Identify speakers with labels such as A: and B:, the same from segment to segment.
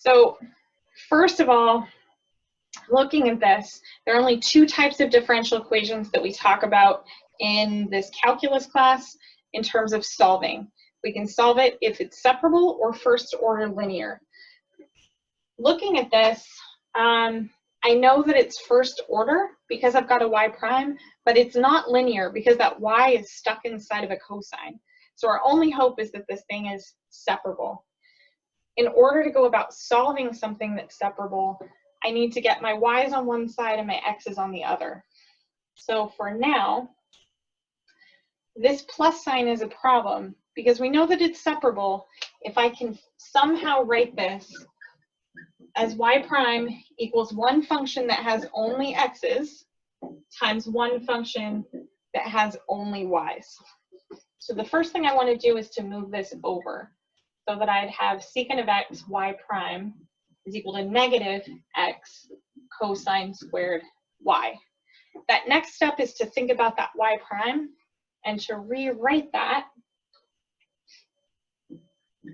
A: So first of all, looking at this, there are only two types of differential equations that we talk about in this calculus class in terms of solving. We can solve it if it's separable or first order linear. Looking at this, I know that it's first order because I've got a y prime, but it's not linear because that y is stuck inside of a cosine. So our only hope is that this thing is separable. In order to go about solving something that's separable, I need to get my y's on one side and my x's on the other. So for now, this plus sign is a problem because we know that it's separable if I can somehow write this as y prime equals one function that has only x's times one function that has only y's. So the first thing I want to do is to move this over so that I'd have secant of x y prime is equal to negative x cosine squared y. That next step is to think about that y prime and to rewrite that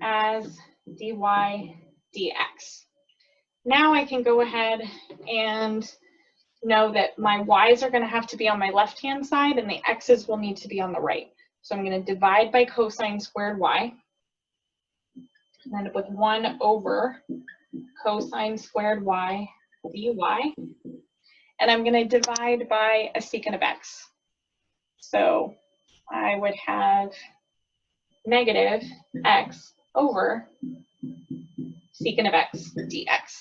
A: as dy dx. Now I can go ahead and know that my y's are going to have to be on my left-hand side and the x's will need to be on the right. So I'm going to divide by cosine squared y and end up with 1 over cosine squared y dy. And I'm going to divide by a secant of x. So I would have negative x over secant of x dx.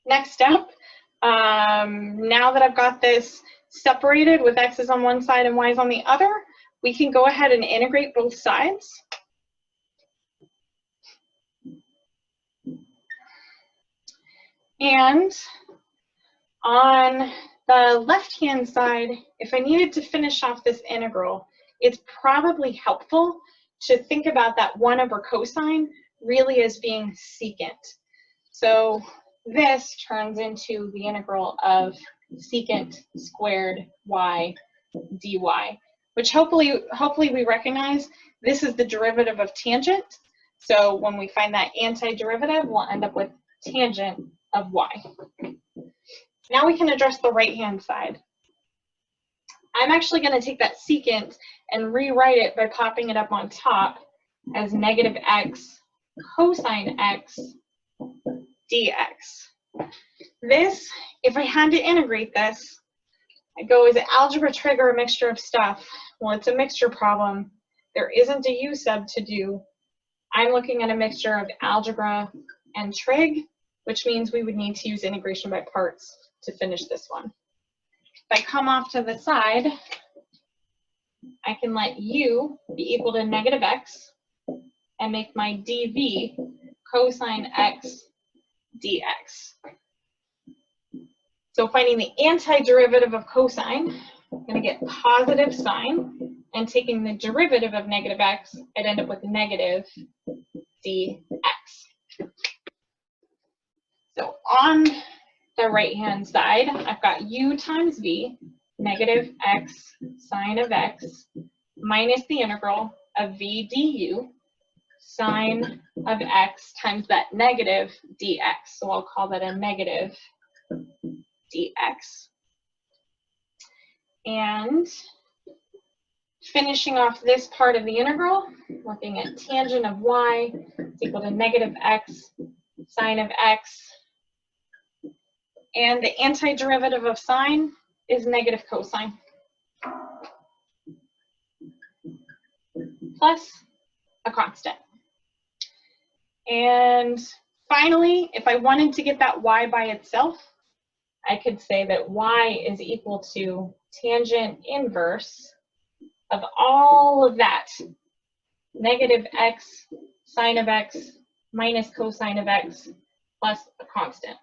A: Next step, now that I've got this separated with x's on one side and y's on the other, we can go ahead and integrate both sides. And on the left-hand side, if I needed to finish off this integral, it's probably helpful to think about that 1 over cosine really as being secant. So this turns into the integral of secant squared y dy, which hopefully we recognize this is the derivative of tangent. So when we find that antiderivative, we'll end up with tangent of y. Now we can address the right-hand side. I'm actually going to take that secant and rewrite it by popping it up on top as negative x cosine x dx. This, if I had to integrate this, I go, is algebra trig or a mixture of stuff? Well, it's a mixture problem. There isn't a u sub to do. I'm looking at a mixture of algebra and trig, which means we would need to use integration by parts to finish this one. If I come off to the side, I can let u be equal to negative x and make my dv cosine x dx. So finding the antiderivative of cosine, I'm going to get positive sine, and taking the derivative of negative x, I'd end up with negative dx. So on the right-hand side, I've got u times v, negative x sine of x, minus the integral of v du, sine of x times that negative dx. So I'll call that a negative dx. And finishing off this part of the integral, looking at tangent of y is equal to negative x sine of x. And the antiderivative of sine is negative cosine. Plus a constant. And finally, if I wanted to get that y by itself, I could say that y is equal to tangent inverse of all of that, negative x sine of x minus cosine of x plus a constant.